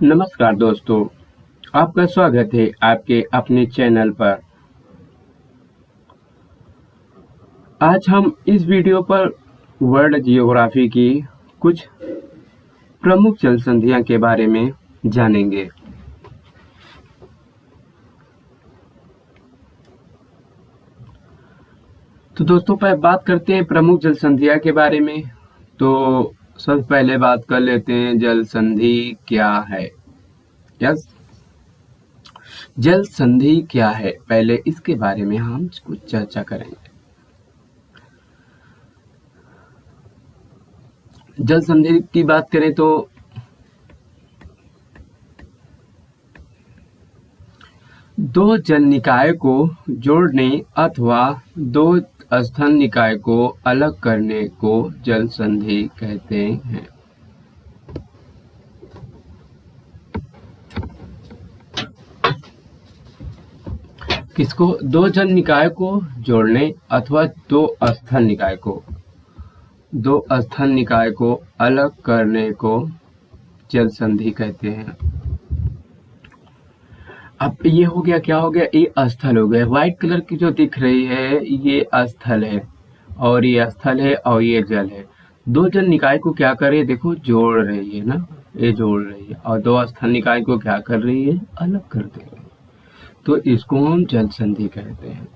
नमस्कार दोस्तों, आपका स्वागत है आपके अपने चैनल पर। आज हम इस वीडियो पर वर्ल्ड जियोग्राफी की कुछ प्रमुख जल संधियां के बारे में जानेंगे। तो दोस्तों बात करते हैं प्रमुख जल संधियां के बारे में। तो सबसे पहले बात कर लेते हैं जल संधि क्या है। यस, जल संधि क्या है, पहले इसके बारे में हम कुछ चर्चा करेंगे। जल संधि की बात करें तो दो जल निकाय को जोड़ने अथवा दो स्थल निकाय को अलग करने को जल संधि कहते हैं। किसको? दो जल निकाय को जोड़ने अथवा दो स्थल निकाय को अलग करने को जल संधि कहते हैं। अब ये हो गया, क्या हो गया? ये स्थल हो गया। व्हाइट कलर की जो दिख रही है ये स्थल है और ये स्थल है और ये जल है। दो जल निकाय को क्या कर रही है? देखो, जोड़ रही है ना, ये जोड़ रही है, और दो स्थल निकाय को क्या कर रही है? अलग कर दे रही है। तो इसको हम जल संधि कहते हैं।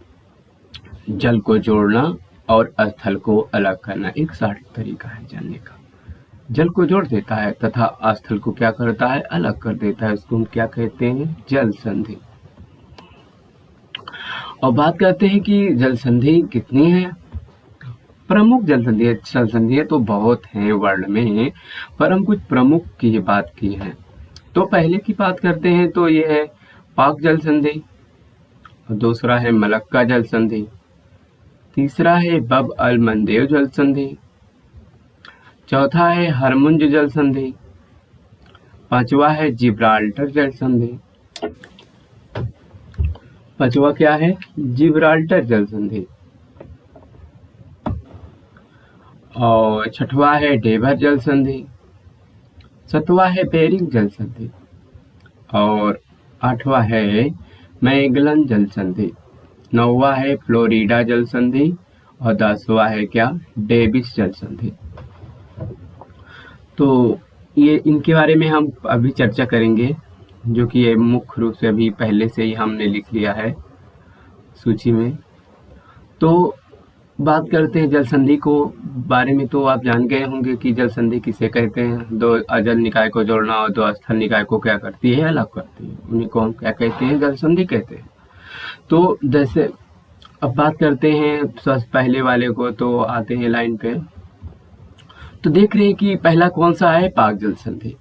जल को जोड़ना और स्थल को अलग करना एक शारीरिक तरीका है जानने का। जल को जोड़ देता है तथा स्थल को क्या करता है? अलग कर देता है। इसको हम क्या कहते हैं? जल संधि। और बात करते हैं कि जल संधि कितनी है। प्रमुख जल संधि तो बहुत हैं वर्ल्ड में, पर हम कुछ प्रमुख की बात की है। तो पहले की बात करते हैं तो ये है पाक जल संधि, दूसरा है मलक्का जल संधि, तीसरा है बब अल मंदेव जल संधि, चौथा है हरमुंज जल संधि, पांचवा है जिब्राल्टर जल संधि। पांचवा क्या है? जिब्राल्टर जल संधि। और छठवा है डेवर जल संधि, सातवां है बेरिंग जल संधि, और आठवां है मैगलन जल संधि, नौवां है फ्लोरिडा जल संधि, और 10वां है क्या? डेविस जल संधि। तो ये इनके बारे में हम अभी चर्चा करेंगे, जो कि ये मुख्य रूप से अभी पहले से ही हमने लिख लिया है सूची में। तो बात करते हैं जल संधि को बारे में। तो आप जान गए होंगे कि जल संधि किसे कहते हैं। दो जल निकाय को जोड़ना और दो स्थल निकाय को क्या करती है? अलग करती है। उन्हीं को हम क्या कहते हैं? जल संधि कहते हैं। तो जैसे अब बात करते हैं सबसे पहले वाले को, तो आते हैं लाइन पे। तो देख रहे हैं कि पहला कौन सा है? पाक जल संधि।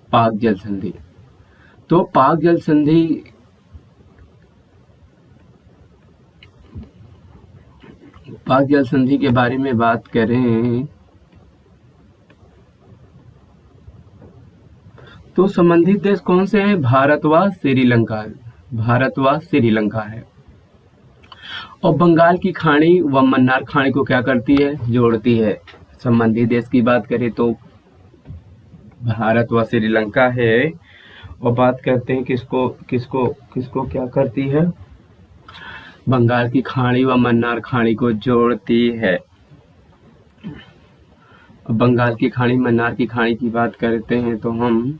पाक जल संधि। तो पाक जल संधि के बारे में बात करें तो संबंधित देश कौन से हैं? भारत व श्रीलंका। भारत व श्रीलंका है। और बंगाल की खाड़ी व मन्नार खाड़ी को क्या करती है? जोड़ती है। संबंधित देश की बात करें तो भारत व श्रीलंका है। और बात करते हैं किसको किसको किसको क्या करती है? बंगाल की खाड़ी व मन्नार खाड़ी को जोड़ती है। बंगाल की खाड़ी मन्नार की खाड़ी की बात करते हैं तो हम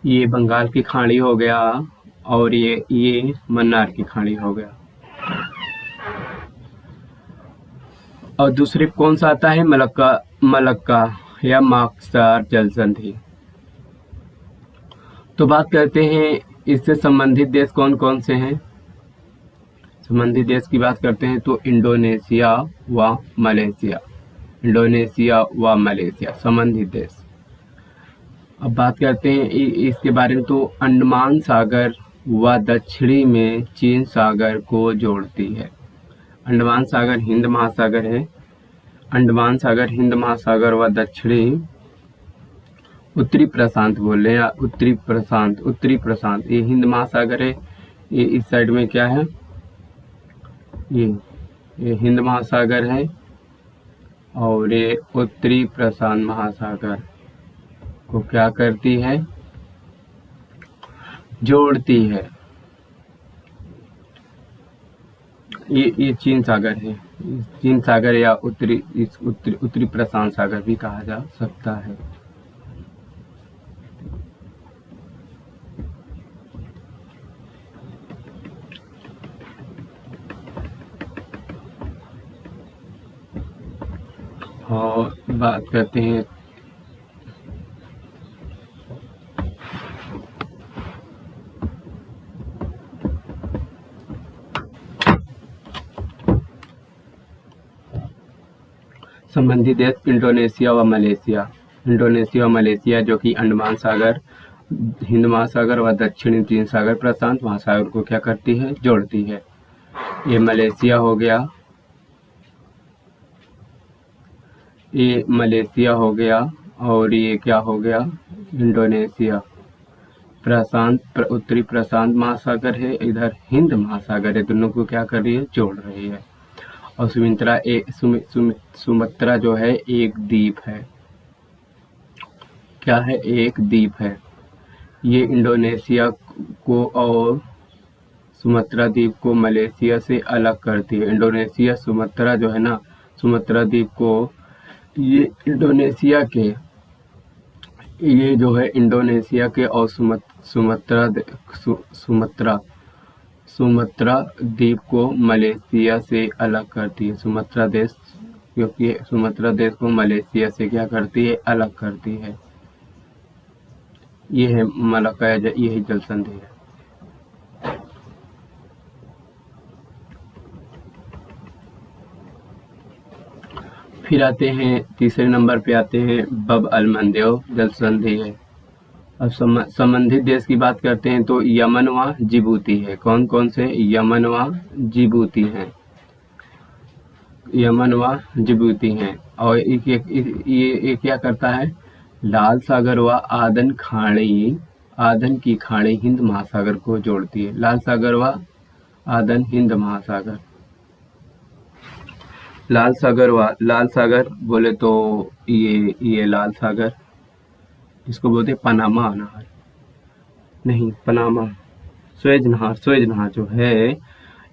ये बंगाल की खाड़ी हो गया और ये मन्नार की खाड़ी हो गया। और दूसरे कौन सा आता है? मलक्का या माक्सर जल संधि। तो बात करते हैं इससे संबंधित देश कौन कौन से हैं। संबंधित देश की बात करते हैं तो इंडोनेशिया व मलेशिया। इंडोनेशिया व मलेशिया संबंधित देश। अब बात करते हैं इसके बारे में। तो अंडमान सागर व दक्षिणी में चीन सागर को जोड़ती है। अंडमान सागर हिंद महासागर है। अंडमान सागर हिंद महासागर व दक्षिणी उत्तरी प्रशांत बोल रहे हैं, या उत्तरी प्रशांत ये हिंद महासागर है। ये इस साइड में क्या है? ये हिंद महासागर है और ये उत्तरी प्रशांत महासागर को क्या करती है, जोड़ती है। ये चीन सागर है, चीन सागर या उत्तरी प्रशांत सागर भी कहा जा सकता है। और बात करते हैं संबंधित देश इंडोनेशिया व मलेशिया। इंडोनेशिया व मलेशिया जो कि अंडमान सागर, हिंद महासागर व दक्षिणी चीन सागर प्रशांत महासागर को क्या करती है, जोड़ती है। ये मलेशिया हो गया, ये मलेशिया हो गया, और ये क्या हो गया, इंडोनेशिया। उत्तरी प्रशांत महासागर है, इधर हिंद महासागर है, दोनों को क्या कर रही है, जोड़ रही है। और सुमत्रा जो है एक द्वीप है, क्या है, एक द्वीप है। ये इंडोनेशिया को और सुमत्रा द्वीप को मलेशिया से अलग करती है। इंडोनेशिया सुमत्रा जो है ना, सुमत्रा द्वीप को ये इंडोनेशिया के, ये जो है इंडोनेशिया के और सुमत्रा द्वीप को मलेशिया से अलग करती है। सुमत्रा देश, क्योंकि सुमत्रा देश को मलेशिया से क्या करती है, अलग करती है। ये है मलाक्का, यही जल संधि है। फिर आते हैं तीसरे नंबर पे आते हैं बब अल मंदेव जल संधि है। अब संबंधित देश की बात करते हैं तो यमन व जिबूती है। कौन कौन से, यमन व जिबूती हैं, यमन व जिबूती हैं। और ये क्या करता है, लाल सागर व आदन की खाड़ी हिंद महासागर को जोड़ती है। लाल सागर व आदन हिंद महासागर, लाल सागर बोले तो ये लाल सागर, इसको बोलते हैं पनामा नहर, नहीं पनामा, स्वेज नहर जो है,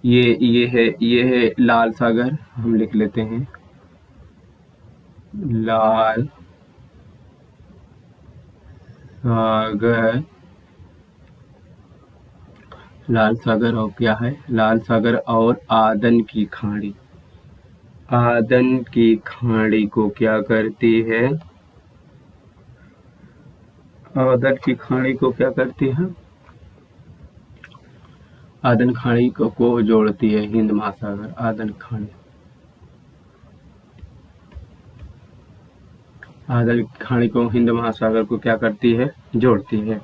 ये है लाल सागर। हम लिख लेते हैं लाल सागर और क्या है, लाल सागर और आदन की खाड़ी। आदन की खाड़ी को क्या करती है, आदन की खाड़ी को क्या करती है, आदन खाड़ी को जोड़ती है हिंद महासागर। आदन खाड़ी को हिंद महासागर को क्या करती है, जोड़ती है।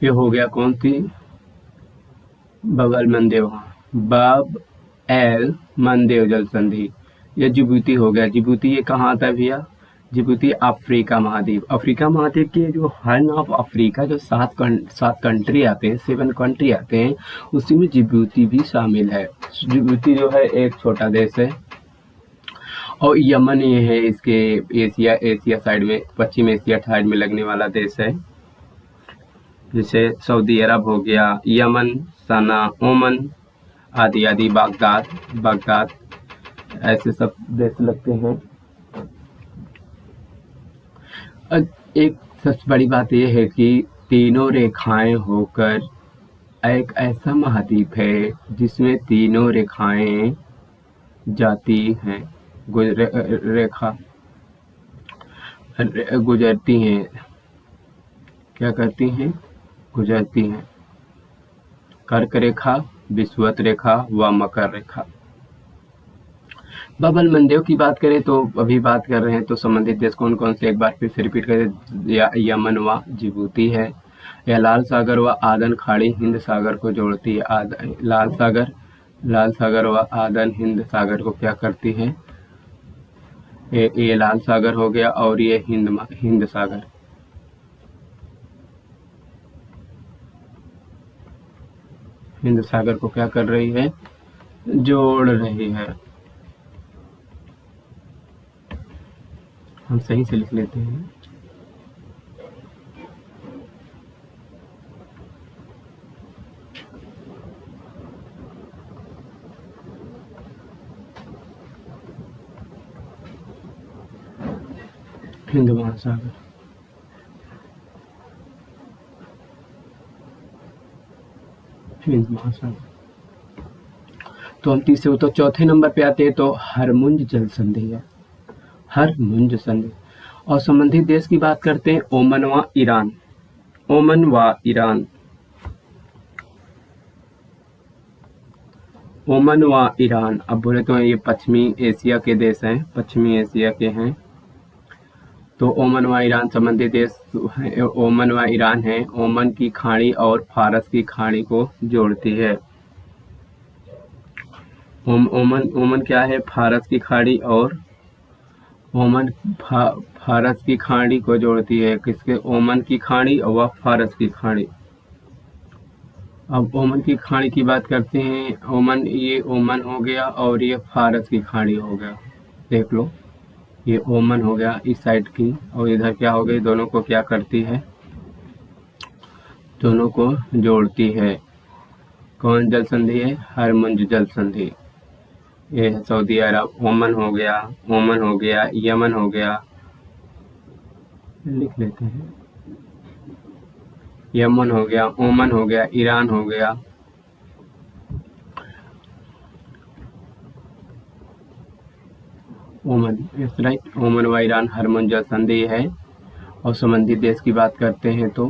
ये हो गया कौन सी, बब अल मंदेव जल संधि। ये जिबूती हो गया। जिबूती ये कहाँ आता है भैया, जिबूती अफ्रीका महाद्वीप। अफ्रीका महाद्वीप के जो हॉर्न ऑफ अफ्रीका जो 7 कंट्री आते हैं, 7 कंट्री आते हैं, उसी में जिबूती भी शामिल है। जिबूती जो है एक छोटा देश है। और यमन ये है इसके एशिया साइड में, पश्चिम एशिया साइड में लगने वाला देश है। जैसे सऊदी अरब हो गया, यमन, सना, ओमन आदि, बागदाद ऐसे सब देश लगते हैं। एक सबसे बड़ी बात यह है कि तीनों रेखाएं होकर एक ऐसा महाद्वीप है जिसमें तीनों रेखाएं जाती हैं, रेखा गुजरती हैं, क्या करती हैं, गुजरती हैं। कर्क रेखा, विषुवत रेखा व मकर रेखा। बब अल मंदेव की बात करें तो अभी बात कर रहे हैं तो संबंधित देश कौन कौन से, एक बार फिर से रिपीट करें, यमन व जिबूती है। यह लाल सागर व आदन खाड़ी हिंद सागर को जोड़ती है। लाल सागर व आदन हिंद सागर को क्या करती है, ये लाल सागर हो गया और ये हिंद सागर। हिंद सागर को क्या कर रही है, जोड़ रही है। हम सही से लिख लेते हैं। हिंद महासागर, हिंद महासागर। तो हम तीसरे तो चौथे नंबर पे आते हैं, तो हरमुंज जल संधि है, हरमुंज संधि। और संबंधित देश की बात करते हैं, ओमान व ईरान, ओमान व ईरान, ओमान व ईरान। अब बोले तो ये पश्चिमी एशिया के देश हैं, पश्चिमी एशिया के हैं। तो ओमान व ईरान संबंधित देश है, ओमान व ईरान है। ओमान की खाड़ी और फारस की खाड़ी को जोड़ती है। ओमान क्या है, फारस की खाड़ी, और ओमान फारस की खाड़ी को जोड़ती है। किसके, ओमान की खाड़ी और फारस की खाड़ी। अब ओमान की खाड़ी की बात करते हैं, ओमान, ये ओमान हो गया और ये फारस की खाड़ी हो गया। देख लो, ये ओमान हो गया इस साइड की, और इधर क्या हो गई, दोनों को क्या करती है, दोनों को जोड़ती है। कौन जल संधि है, हरमुंज जल संधि। ये है सऊदी अरब, ओमान हो गया, ओमान हो गया, यमन हो गया, लिख लेते हैं, यमन हो गया, ओमान हो गया, ईरान हो गया। ओमान, यस राइट, ओमान व ईरान हरमुंज जल संधि है। और संबंधित देश की बात करते हैं तो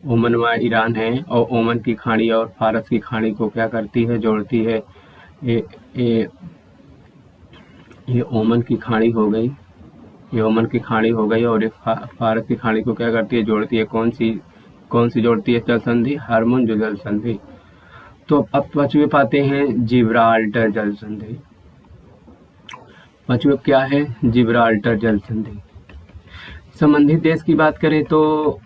ओमान व ईरान है, और ओमान की खाड़ी और फारस की खाड़ी को क्या करती है, जोड़ती है। ये ओमान की खाड़ी हो गई, ये ओमान की खाड़ी हो गई, और ये फारस की खाड़ी को क्या करती है, जोड़ती है। कौन सी जोड़ती है जल संधि, हरमुंज जल संधि। तो अब पांचवें पाते हैं, जिब्राल्टर जल संधि। पांचवें क्या है, जिब्राल्टर जल संधि। संबंधित देश की बात करें तो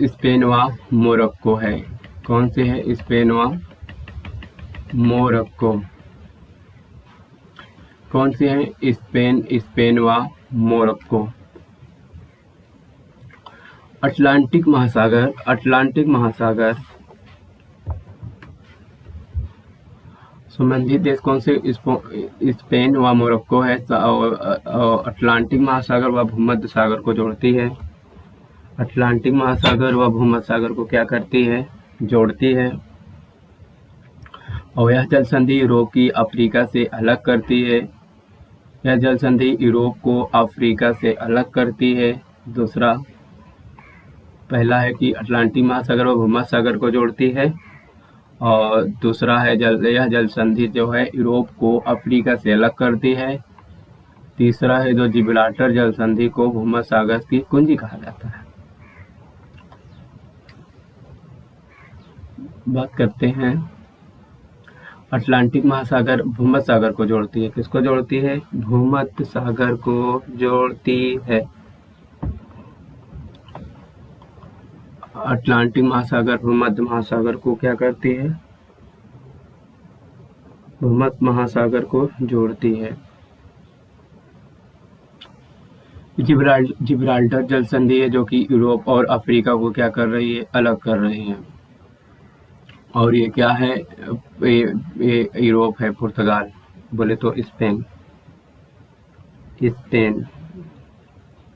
स्पेन व मोरक्को है। कौन से है, स्पेन व मोरक्को। कौन से हैं, स्पेन व मोरक्को। अटलांटिक महासागर, अटलांटिक महासागर। संबंधित देश कौन से, स्पेन व मोरक्को है। अटलांटिक महासागर व भूमध्य सागर को जोड़ती है। अटलांटिक महासागर व भूमध्य सागर को क्या करती है, जोड़ती है। और यह जल संधि यूरोप की अफ्रीका से अलग करती है। यह जल संधि यूरोप को अफ्रीका से अलग करती है। दूसरा, पहला है कि अटलांटिक महासागर व भूमध्य सागर को जोड़ती है, और दूसरा है यह जल संधि जो है यूरोप को अफ्रीका से अलग करती है। तीसरा है जो जिब्राल्टर जल संधि को भूमध्य सागर की कुंजी कहा जाता है। बात करते हैं, अटलांटिक महासागर भूमध्य सागर को जोड़ती है। किसको जोड़ती है, भूमध्य सागर को जोड़ती है। अटलांटिक महासागर भूमध्य महासागर को क्या करती है, भूमध्य महासागर को जोड़ती है। जिब्राल्टर जल संधि है जो कि यूरोप और अफ्रीका को क्या कर रही है, अलग कर रही है। और ये क्या है, ये यूरोप है, पुर्तगाल बोले तो स्पेन,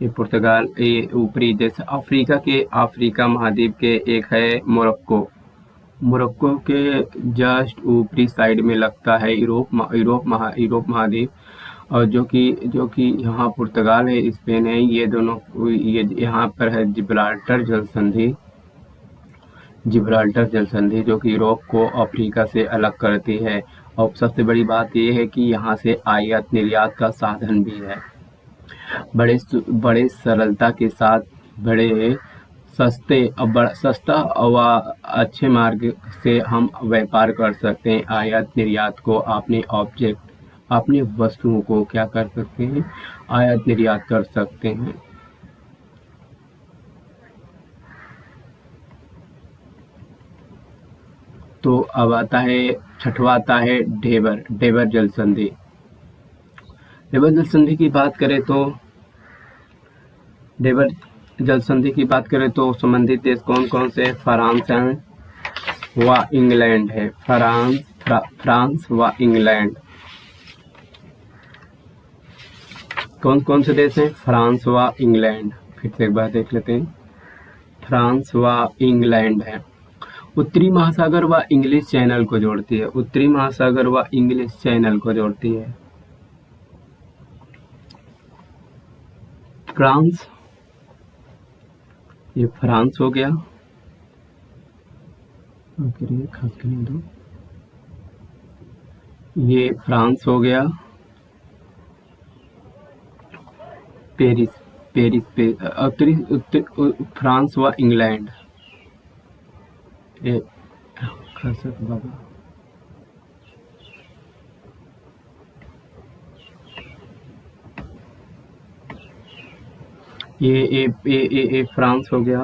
ये पुर्तगाल, ये ऊपरी जैसे अफ्रीका महाद्वीप के एक है मोरक्को। मोरक्को के जस्ट ऊपरी साइड में लगता है यूरोप महाद्वीप, और जो कि यहाँ पुर्तगाल है, स्पेन है, ये दोनों, ये यहाँ पर है जिब्राल्टर जल संधि जो कि यूरोप को अफ्रीका से अलग करती है। और सबसे बड़ी बात यह है कि यहाँ से आयात निर्यात का साधन भी है। बड़े सरलता के साथ, बड़े सस्ता व अच्छे मार्ग से हम व्यापार कर सकते हैं। आयात निर्यात को अपने वस्तुओं को क्या कर सकते हैं, आयात निर्यात कर सकते हैं। तो अब आता है छठवा, आता है ढेबर ढेबर जल संधि। ढेबर जल संधि की बात करें तो ढेबर जल संधि की बात करें तो संबंधित देश कौन कौन से? फ्रांस है व इंग्लैंड है। फ्रांस व इंग्लैंड। कौन कौन से देश हैं? फ्रांस व इंग्लैंड। फिर से एक बार देख लेते हैं, फ्रांस व इंग्लैंड है। उत्तरी महासागर व इंग्लिश चैनल को जोड़ती है। उत्तरी महासागर व इंग्लिश चैनल को जोड़ती है। फ्रांस, ये फ्रांस हो गया। खास करने दो, ये फ्रांस हो गया। पेरिस पेरिस पे उत्तरी फ्रांस व इंग्लैंड। ये बाबा, ये फ्रांस हो गया,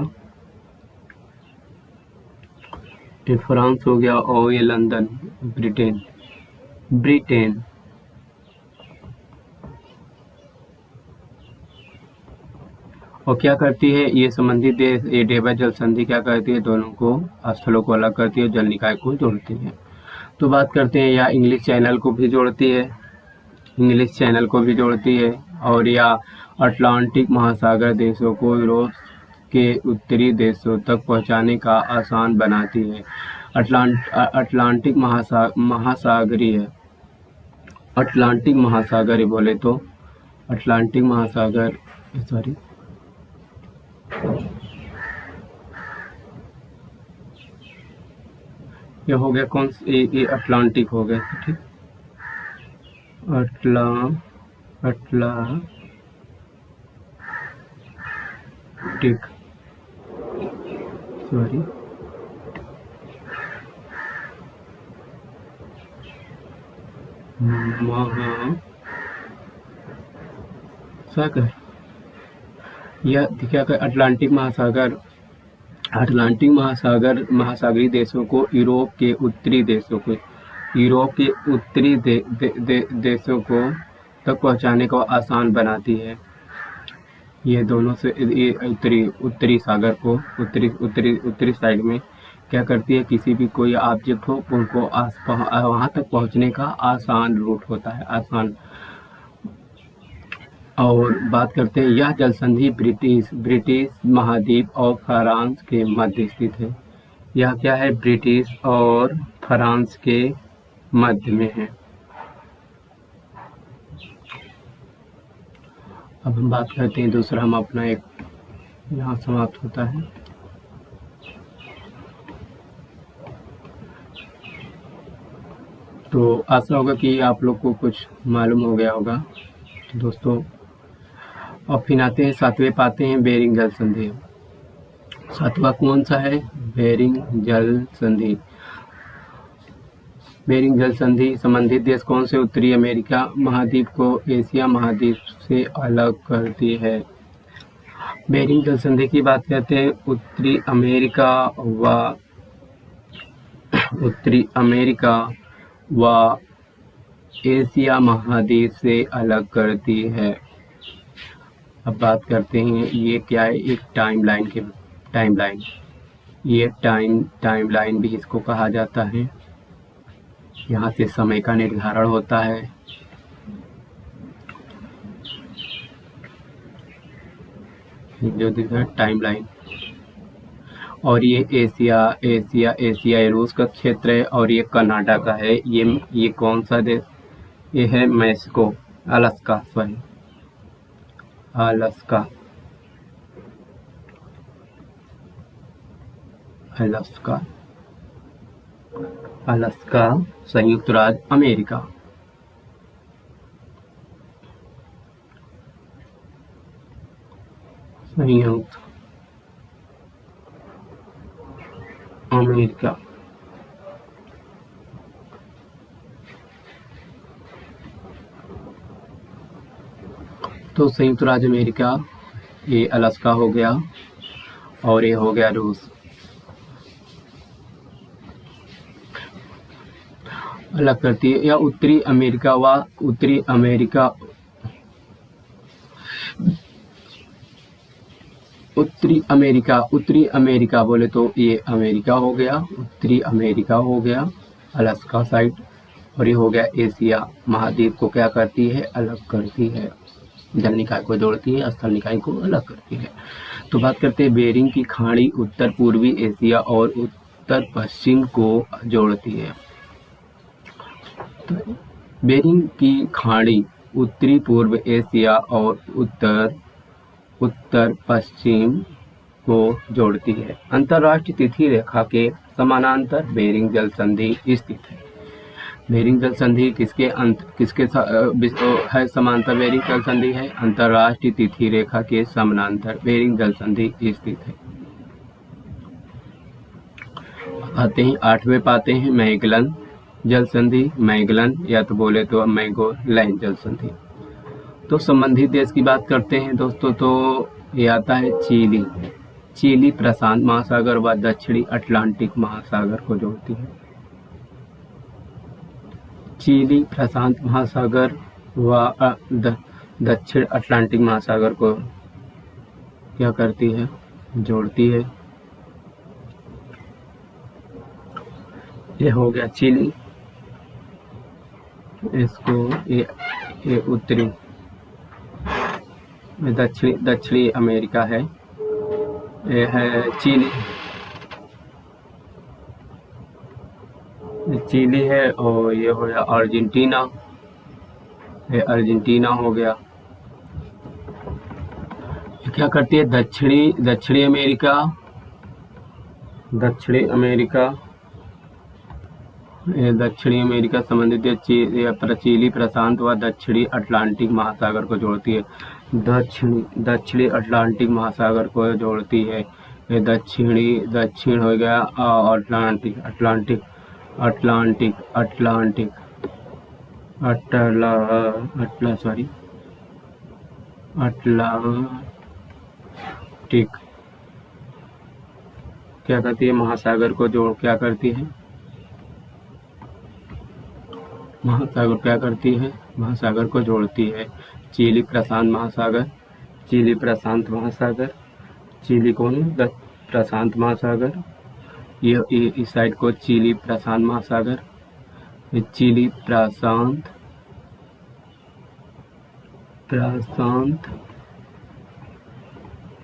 ये फ्रांस हो गया, और ये लंदन ब्रिटेन। और क्या करती है ये संबंधित देश, ये ढेबर जल संधि क्या करती है? दोनों को स्थलों को अलग करती है, जल निकाय को जोड़ती है। तो बात करते हैं, या इंग्लिश चैनल को भी जोड़ती है, इंग्लिश चैनल को भी जोड़ती है, और या अटलांटिक महासागर देशों को यूरोप के उत्तरी देशों तक पहुंचाने का आसान बनाती है। अटलांटिक महासागरीय, अटलांटिक महासागर बोले तो अटलांटिक महासागर, सॉरी, ये हो गया कौन सा? ये अटलांटिक हो गया, ठीक। अटलांटिक, सॉरी, महासागर, यह क्या कर अटलांटिक महासागर, महासागरीय देशों को यूरोप के उत्तरी देशों देशों को तक पहुंचाने को आसान बनाती है। ये दोनों से ये उत्तरी सागर को उत्तरी साइड में क्या करती है? किसी भी कोई ऑब्जेक्ट हो उनको वहां तक पहुंचने का आसान रूट होता है, आसान। और बात करते हैं, यह जल संधि ब्रिटिश महाद्वीप और फ्रांस के मध्य स्थित है। यह क्या है? ब्रिटिश और फ्रांस के मध्य में है। अब हम बात करते हैं दूसरा, हम अपना एक यहाँ समाप्त होता है। तो आशा होगा कि आप लोग को कुछ मालूम हो गया होगा। तो दोस्तों, अब फिर आते हैं सातवें पाते हैं, बेरिंग जल संधि। सातवां कौन सा है? बेरिंग जल संधि। बेरिंग जल संधि संबंधित देश कौन से? उत्तरी अमेरिका महाद्वीप को एशिया महाद्वीप से अलग करती है। बेरिंग जल संधि की बात करते हैं, उत्तरी अमेरिका व एशिया महाद्वीप से अलग करती है। अब बात करते हैं, ये क्या है? एक टाइमलाइन, ये टाइमलाइन भी इसको कहा जाता है। यहाँ से समय का निर्धारण होता है। जो दिख रहा है टाइमलाइन, और ये एशिया रूस का क्षेत्र है, और ये कनाडा का है। ये कौन सा देश? ये है मैक्सिको, अलास्का, सॉरी, अलास्का, संयुक्त राज्य अमेरिका। संयुक्त अमेरिका। तो संयुक्त राज्य अमेरिका, ये अलास्का हो गया, और ये हो गया रूस। अलग करती है, या उत्तरी अमेरिका व उत्तरी अमेरिका, उत्तरी अमेरिका बोले तो ये अमेरिका हो गया, उत्तरी अमेरिका हो गया अलास्का साइड, और ये हो गया एशिया महाद्वीप को क्या करती है, अलग करती है, जल निकाय को जोड़ती है, स्थल निकाय को अलग करती है। तो बात करते हैं बेरिंग की खाड़ी उत्तर पूर्वी एशिया और उत्तर पश्चिम को जोड़ती है। तो बेरिंग की खाड़ी उत्तरी पूर्व एशिया और उत्तर पश्चिम को जोड़ती है। अंतर्राष्ट्रीय तिथि रेखा के समानांतर बेरिंग जल संधि स्थित है। बेरिंग जल संधि किसके है समांतर बेरिंग जल संधि है, अंतर्राष्ट्रीय तिथि रेखा के समानांतर बेरिंग जल संधि स्थित है। आते हैं 8वें पाते हैं मैगलन जल संधि, मैगलन या तो बोले तो मैगोलैंड जल संधि। तो संबंधित देश की बात करते हैं दोस्तों, तो ये आता है चिली। चिली प्रशांत महासागर व दक्षिणी अटलांटिक महासागर को जोड़ती है। चिली प्रशांत महासागर व दक्षिण अटलांटिक महासागर को क्या करती है, जोड़ती है। ये हो गया चिली, इसको ये उत्तरी दक्षिणी अमेरिका है, ये है चिली, चिली है, और ये हो गया अर्जेंटीना, ये अर्जेंटीना हो गया। ये क्या करती है, दक्षिणी अमेरिका संबंधित चिली प्रशांत व दक्षिणी अटलांटिक महासागर को जोड़ती है। दक्षिणी अटलांटिक महासागर को जोड़ती है। ये दक्षिण हो गया, और अटलांटिक क्या करती है, महासागर को जोड़ क्या करती है, महासागर को जोड़ती है। चिली प्रशांत महासागर, चिली कौन है, प्रशांत महासागर, ये इस साइड को चिली प्रशांत महासागर, चिली प्रशांत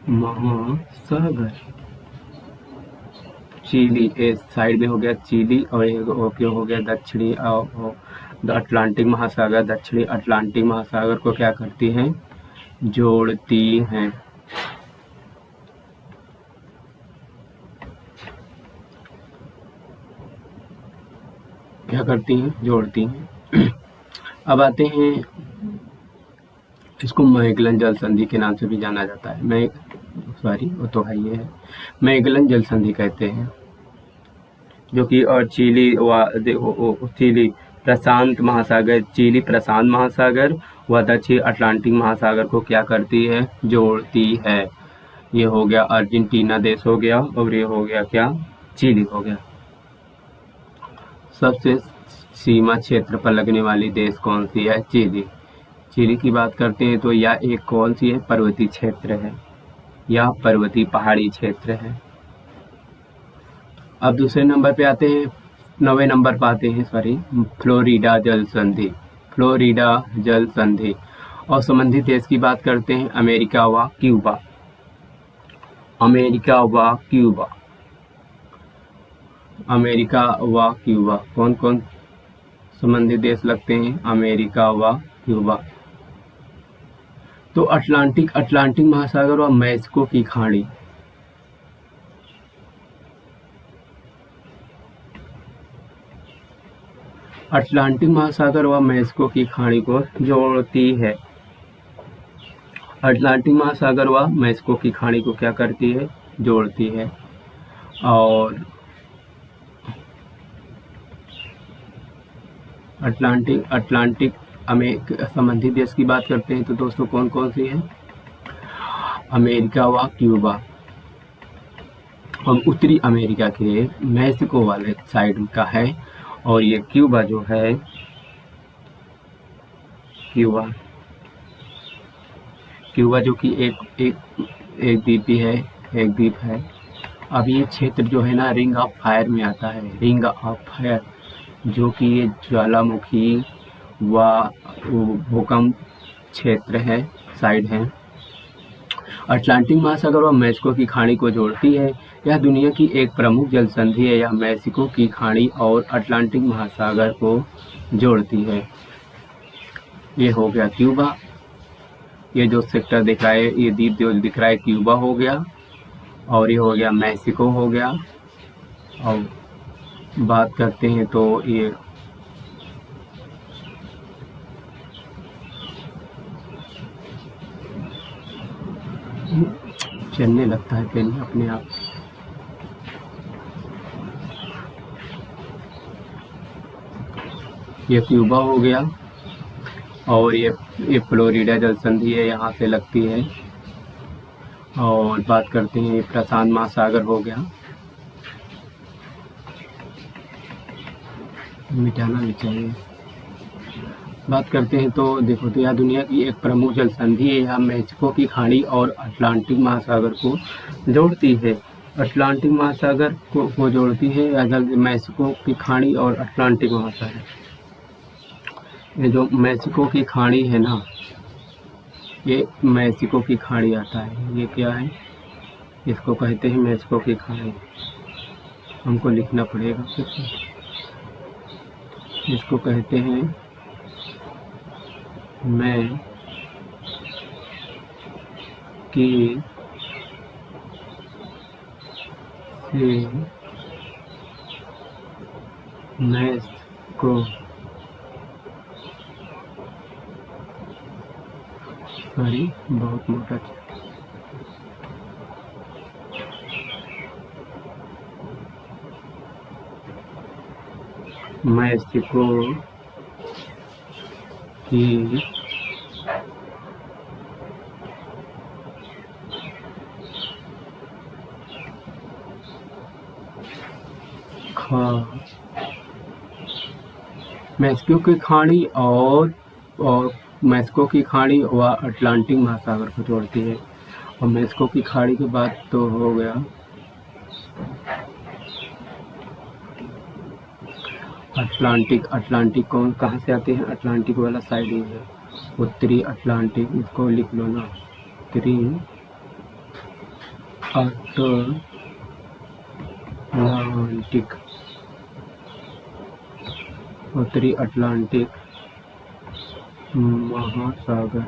महासागर, चिली इस साइड में हो गया चिली, और एक हो गया दक्षिणी अटलांटिक महासागर। दक्षिणी अटलांटिक महासागर को क्या करती हैं, जोड़ती हैं। क्या करती हैं, जोड़ती हैं। अब आते हैं, इसको मैगलन जल संधि के नाम से भी जाना जाता है। वो तो है, ये है मैगलन जल संधि कहते हैं, जो कि और चिली प्रशांत महासागर व दक्षिण अटलांटिक महासागर को क्या करती है, जोड़ती है। ये हो गया अर्जेंटीना देश हो गया, और ये हो गया क्या, चिली हो गया। सबसे सीमा क्षेत्र पर लगने वाली देश कौन सी है, चिली। चिली की बात करते हैं तो यह एक कौन सी है, पर्वतीय क्षेत्र है, यह पर्वतीय पहाड़ी क्षेत्र है। अब दूसरे नंबर पे आते हैं, 9वें नंबर पर आते हैं फ्लोरिडा जल संधि। और संबंधित देश की बात करते हैं, अमेरिका व क्यूबा। कौन कौन संबंधित देश लगते हैं, अमेरिका व क्यूबा। तो अटलांटिक महासागर व मैक्सिको की खाड़ी, अटलांटिक महासागर व मैक्सिको की खाड़ी को जोड़ती है। अटलांटिक महासागर व मैक्सिको की खाड़ी को क्या करती है, जोड़ती है। और अटलांटिक संबंधित देश की बात करते हैं तो दोस्तों कौन कौन सी है, अमेरिका व क्यूबा। और उत्तरी अमेरिका के मैक्सिको वाले साइड का है, और ये क्यूबा जो है, क्यूबा क्यूबा जो कि एक द्वीपी है, एक द्वीप है। अब ये क्षेत्र जो है ना रिंग ऑफ फायर में आता है, रिंग ऑफ फायर, जो कि ये ज्वालामुखी व भूकंप क्षेत्र है, साइड है। अटलांटिक महासागर व मैक्सिको की खाड़ी को जोड़ती है। यह दुनिया की एक प्रमुख जल संधि है। यह मैक्सिको की खाड़ी और अटलांटिक महासागर को जोड़ती है। ये हो गया क्यूबा। ये जो सेक्टर दिख रहा है, ये द्वीप जो दिख रहा है, क्यूबा हो गया। और ये हो गया मैक्सिको हो गया। और बात करते हैं तो ये चलने लगता है पेन अपने आप। ये क्यूबा हो गया। और ये फ्लोरिडा जल संधि है, यहाँ से लगती है। और बात करते हैं ये प्रशांत महासागर हो गया, मिटाना भी चाहिए। बात करते हैं तो देखो, तो यह दुनिया की एक प्रमुख जल संधि है। यह मैक्सिको की खाड़ी और अटलांटिक महासागर को जोड़ती है। अटलांटिक महासागर को जोड़ती है या मैक्सिको की खाड़ी और अटलांटिक महासागर। ये जो मैक्सिको की खाड़ी है ना, ये मैक्सिको की खाड़ी आता है। ये क्या है, इसको कहते हैं मैक्सिको की खाड़ी। हमको लिखना पड़ेगा फिर से। इसको कहते हैं मैक्सिको, सॉरी बहुत मोटा, मैक्सिको की मैक्सिको की खाड़ी और मैक्सिको की खाड़ी व अटलांटिक महासागर को जोड़ती है। और मैक्सिको की खाड़ी के बाद तो हो गया अटलांटिक। अटलांटिक कौन कहाँ से आते हैं, अटलांटिक वाला साइड ही है, उत्तरी अटलांटिक। इसको लिख लो ना, उत्तरी अटलांटिक, उत्तरी अटलांटिक महासागर।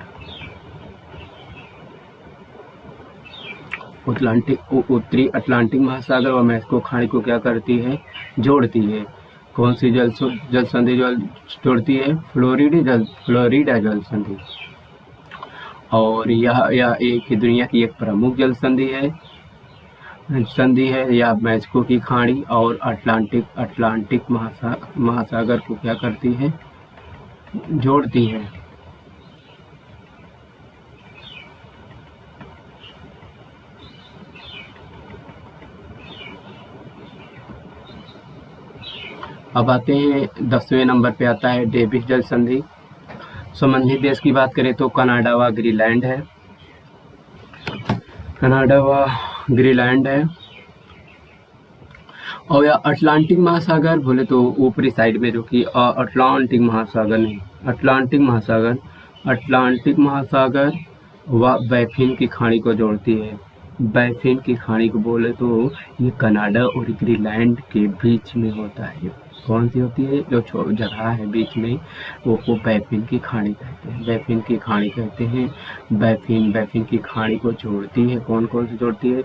उत्तरी अटलांटिक महासागर और मैक्सिको खाड़ी को क्या करती है, जोड़ती है। कौन सी जल संधि जोड़ती है, फ्लोरिडा जल संधि। और यह एक दुनिया की एक प्रमुख जल संधि है। यह मैक्सिको की खाड़ी और अटलांटिक महासागर को क्या करती है, जोड़ती है। अब आते हैं 10वें नंबर पे आता है डेविस जल संधि। संबंधित देश की बात करें तो कनाडा व ग्रीनलैंड है, कनाडा व ग्रीनलैंड है। और या अटलांटिक महासागर बोले तो ऊपरी साइड में, जो कि अटलांटिक महासागर नहीं, अटलांटिक महासागर व बैफिन की खाड़ी को जोड़ती है। बैफिन की खाड़ी को बोले तो ये कनाडा और ग्रीनलैंड के बीच में होता है। कौन सी होती है, जो जगह है बीच में, वो बैफिन की खाड़ी कहते हैं। बैफिन की खाड़ी कहते हैं। बैफिन की खाड़ी को जोड़ती है। कौन कौन सी जोड़ती है,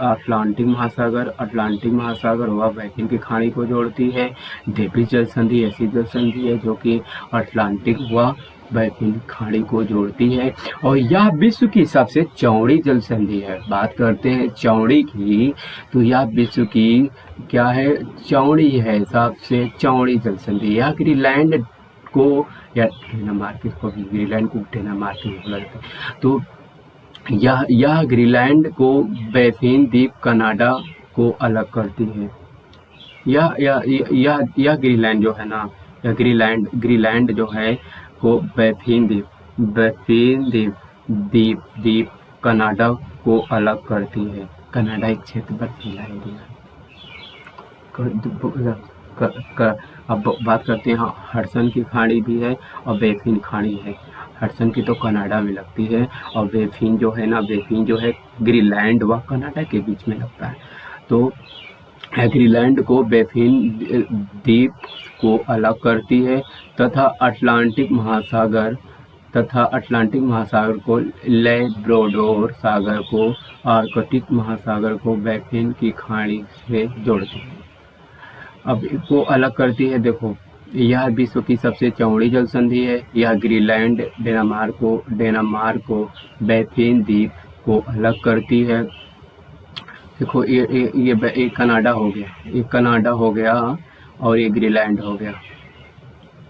अटलांटिक महासागर व बैफिन की खाड़ी को जोड़ती है। डेविस जल संधि ऐसी जल संधि है जो कि अटलांटिक व बैफिन खाड़ी को जोड़ती है। और यह विश्व की सबसे चौड़ी जल संधि है। बात करते हैं चौड़ी की, तो यह विश्व की क्या है, चौड़ी है, सबसे चौड़ी जल संधि। यह ग्रीनलैंड को या डेनमार्क को बोला जाता है। तो यह ग्रीनलैंड को बैफिन द्वीप कनाडा को अलग करती है। यह ग्रीनलैंड जो है ना, यह ग्रीनलैंड जो है वो बैफिन द्वीप कनाडा को अलग करती है। कनाडा एक क्षेत्र बर्फीला एरिया है। अब बात करते हैं, हडसन की खाड़ी भी है और बैफिन खाड़ी है। हडसन की तो कनाडा में लगती है और बैफिन जो है ना, बैफिन जो है ग्रीनलैंड व कनाडा के बीच में लगता है। तो ग्रीनलैंड को बैफिन द्वीप को अलग करती है तथा अटलांटिक महासागर को लैब्राडोर सागर को आर्कटिक महासागर को बैफिन की खाड़ी से जोड़ती है। अब इसको अलग करती है। देखो, यह विश्व की सबसे चौड़ी जल संधि है। यह ग्रीनलैंड डेनमार्क को बैफिन द्वीप को अलग करती है। देखो, ये कनाडा हो गया, ये कनाडा हो गया और ये ग्रीनलैंड हो गया।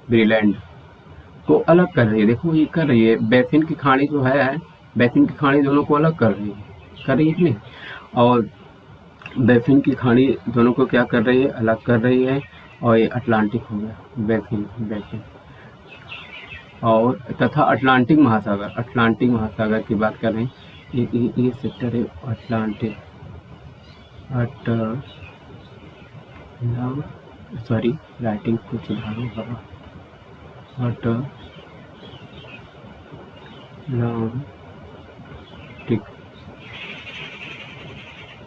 ग्रीनलैंड को अलग कर रही है। देखो, ये कर रही है, बैफिन की खाड़ी जो है, बैफिन की खाड़ी दोनों को अलग कर रही है कि नहीं। और बैफिन की खाड़ी दोनों को क्या कर रही है, अलग कर रही है। और ये अटलांटिक हो गया, बैफिन और तथा अटलांटिक महासागर की बात कर रहे हैं। ये सेक्टर है अटलांटिक, सॉरी राइटिंग कुछ सुधारो होगा।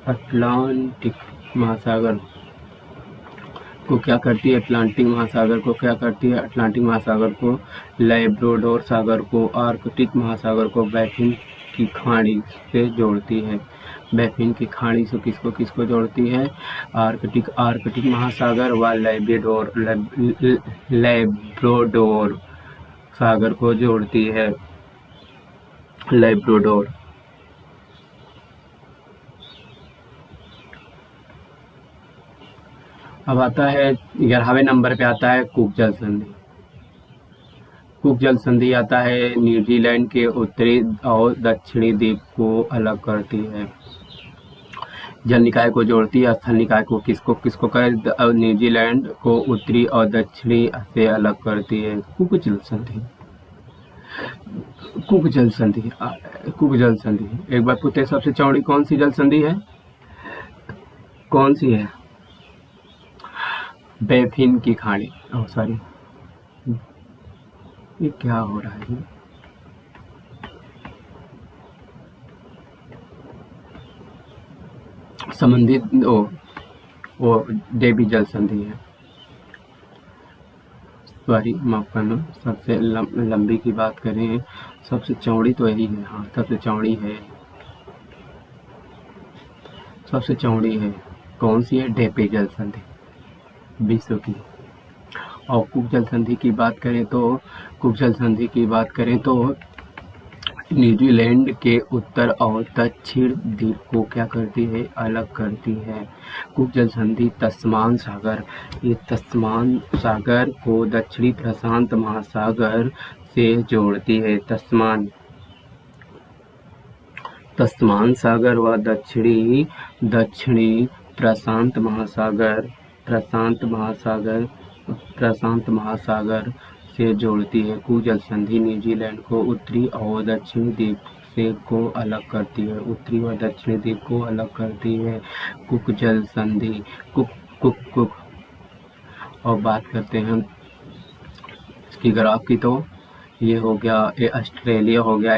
अटलांटिक महासागर को क्या करती है, अटलांटिक महासागर को लैब्राडोर सागर को आर्कटिक महासागर को बैफिन की खाड़ी से जोड़ती है। बैफिन की खाड़ी से किसको जोड़ती है, आर्कटिक महासागर व लैब्राडोर सागर को जोड़ती है। लैब्राडोर। अब आता है 11वें नंबर पे आता है कुक जल संधि। कुक जल संधि आता है, न्यूजीलैंड के उत्तरी और दक्षिणी द्वीप को अलग करती है। जल निकाय को जोड़ती है। स्थल निकाय को किसको करे, न्यूजीलैंड को उत्तरी और दक्षिणी से अलग करती है। कुक जल संधि एक बार पूछते हैं, सबसे चौड़ी कौन सी जल संधि है, कौन सी है, बैफिन की खाड़ी। सॉरी, ये क्या हो रहा है, संबंधित वो डेवी जल संधि है। सॉरी, माफ करना। सबसे लंबी की बात करें, सबसे चौड़ी तो यही है। हाँ, सबसे चौड़ी है। कौन सी है, डेवी जल संधि विश्व की। और कुक जल संधि की बात करें तो न्यूजीलैंड के उत्तर और दक्षिण द्वीप को क्या करती है, अलग करती है। कुक जल संधि तस्मान सागर को दक्षिणी प्रशांत महासागर से जोड़ती है। तस्मान सागर व दक्षिणी प्रशांत महासागर से जोड़ती है। कुक जल संधि न्यूजीलैंड को उत्तरी और दक्षिणी द्वीप से को अलग करती है। कुक जल संधि कुक। और बात करते हैं इसकी ग्राफ की, तो ये हो गया, ये ऑस्ट्रेलिया हो गया,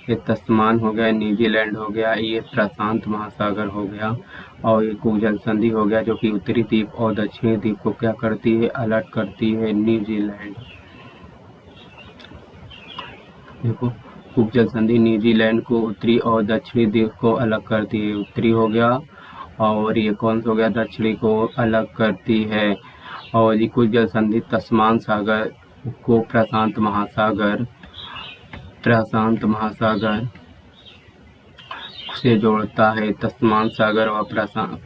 ये तस्मान हो गया, न्यूजीलैंड हो गया, ये प्रशांत महासागर हो गया और ये कुक जल संधि हो गया, जो कि उत्तरी द्वीप और दक्षिणी द्वीप को क्या करती है, अलग करती है। न्यूजीलैंड, देखो, कुक जल संधि न्यूजीलैंड को उत्तरी और दक्षिणी द्वीप को अलग करती है। उत्तरी हो गया और ये कौन सा हो गया, दक्षिणी को अलग करती है। और ये कुक जल संधि तस्मान सागर को प्रशांत महासागर से जोड़ता है। तस्मान सागर व प्रशांत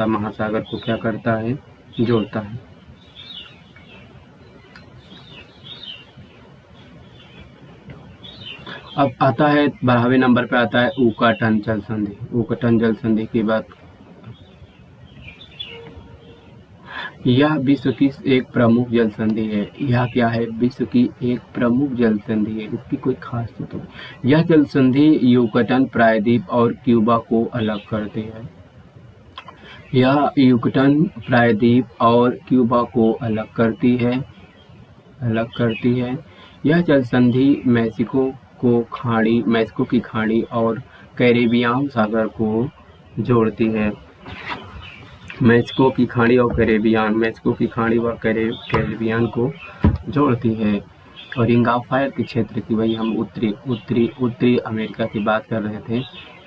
महासागर को क्या करता है, जोड़ता है। अब आता है 12वें नंबर पे आता है यूकाटन जल संधि। यूकाटन जल संधि की बात, यह विश्व की एक प्रमुख जल संधि है। यह क्या है? विश्व की एक प्रमुख जल संधि है। इसकी कोई खासियत हो, यह जल संधि यूकाटन प्रायद्वीप और क्यूबा को अलग करती है। यह यूकाटन प्रायद्वीप और क्यूबा को अलग करती है, यह जल संधि मैक्सिको की खाड़ी और कैरेबियन सागर को जोड़ती है। मैक्सिको की खाड़ी व कैरेबियन को जोड़ती है। और रिंग ऑफ फायर के क्षेत्र की, वही हम उत्तरी अमेरिका की बात कर रहे थे।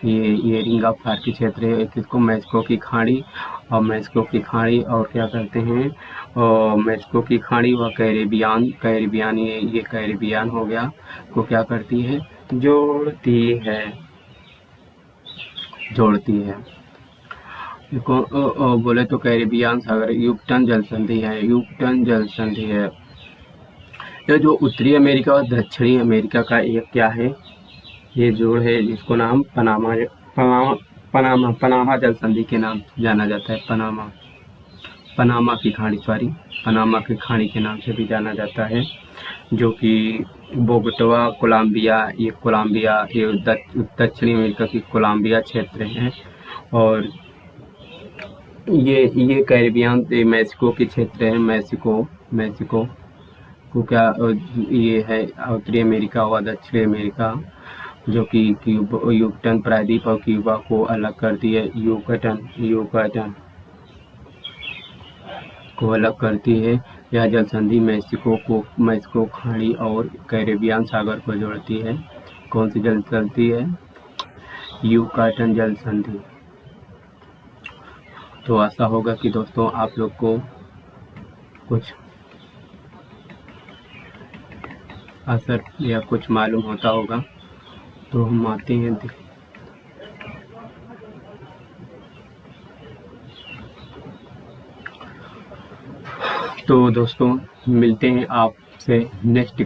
ये रिंग ऑफ फायर के क्षेत्र है। इसको मैक्सिको की खाड़ी और क्या कहते हैं, मैक्सिको की खाड़ी व कैरेबियन ये कैरेबियन हो गया, को क्या करती है? जोड़ती है। बोले तो कैरेबियन सागर यूकाटन जल संधि है। यह जो उत्तरी अमेरिका और दक्षिणी अमेरिका का एक क्या है, ये जोड़ है, जिसको नाम पनामा जल संधि के नाम जाना जाता है। पनामा की खाड़ी के नाम से भी जाना जाता है, जो कि बोगोटा, कोलंबिया, ये दक्षिणी अमेरिका की कोलंबिया क्षेत्र है। और ये कैरेबियन मैक्सिको के क्षेत्र है। मैक्सिको को क्या, ये है उत्तरी अमेरिका व दक्षिणी अमेरिका, जो कि यूकाटन प्रायद्वीप और क्यूबा को अलग करती है। यूकाटन को अलग करती है। यह जल संधि मैक्सिको खाड़ी और कैरेबियन सागर को जोड़ती है। कौन सी जल संधि है? यूकाटन जल संधि। तो आशा होगा कि दोस्तों आप लोग को कुछ असर या कुछ मालूम होता होगा। तो हम आते हैं तो दोस्तों मिलते हैं आपसे नेक्स्ट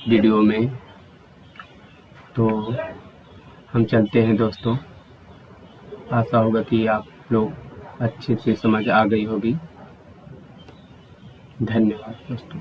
वीडियो में। तो हम चलते हैं दोस्तों। आशा होगा कि आप लोग अच्छे से समझ आ गई होगी। धन्यवाद दोस्तों।